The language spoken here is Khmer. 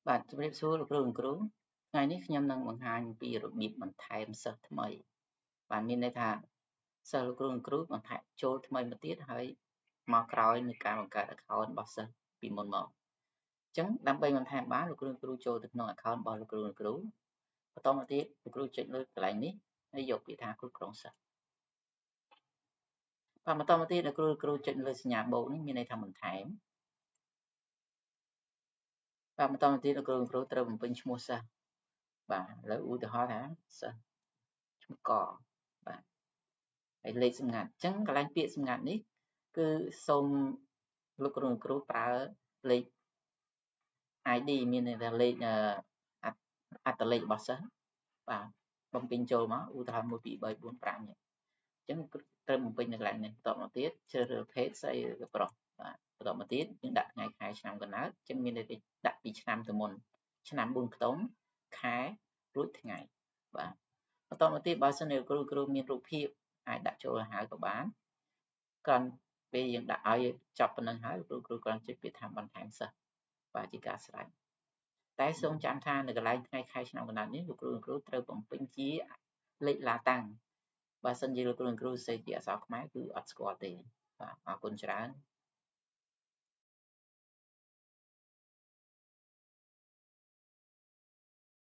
បាទជំរាបសួរលោកគ្រូថ្ងៃនេះខ្ញុំនឹងបង្ហាញពីរបៀបបន្ថែមសិស្សថ្មីបាទមានន័យថាសិស្សលោកគ្រូបន្ថែមចូលថ្មីមកទៀតហើយមកក្រោយនៃការបង្កើត account របស់សិស្សពីមុនមកអញ្ចឹងដើម្បីបន្ថែមបានលោកគ្រូចូលទៅក្នុង account របស់លោកគ្រូបន្តមកទៀតលោកគ្រូចុចលើកន្លែងនេះហើយយកពាក្យថាគ្រប់គ្រងសិស្សបាទបន្តមកទៀតលោកគ្រូចុចលើសញ្ញាបូកនេះមានន័យថាបន្ថែមបាទបន្តមកទៀតលោកគ្រូត្រូវបំពេញឈ្មោះសិស្សបាទឥឡូវឧទាហរណ៍ថាសិស្សឈ្មោះកបាទហើយលេខសម្ងាត់អញ្ចឹងកន្លែងពាក្យសម្ងាត់នេះគឺសូមលោកគ្រូប្រើលេខ ID មានន័យថាលេខអត្តលេខរបស់សិស្សបាទបំពេញចូលមកឧទាហរណ៍1 2 3 4 5នេះអញ្ចឹងត្រូវបំពេញនៅកន្លែងនេះបន្តមកទៀតជ្រើសរើសភេទស្អីឬប្រុសបាទបន្តមកទៀតយើងដាក់ថ្ងៃខែឆ្នាំកំណើតអញ្ចឹងមានន័យថាដាក់ពីឆ្នាំទៅមុនឆ្នាំ4ខ្ទង់ខែរួចថ្ងៃបាទបន្តមកទៀតបើសិនជាគ្រូមានរូបភាពអាចដាក់ចូលឲ្យហើយក៏បានគ្រាន់ពេលយើងដាក់ឲ្យចប់ប៉ុណ្ណឹងហើយគ្រូគ្រាន់ចុចពាក្យថាបន្ថែមសិស្សបាទជាការស្រេចតែសូមចាំថានៅកន្លែងថ្ងៃខែឆ្នាំកំណើតនេះលោកគ្រូត្រូវបំពេញជាលេខឡាតាំងបើសិនជាលោកគ្រូសរសេរជាអក្សរខ្មែរគឺអត់ស្គាល់ទេបាទអរគុណច្រើន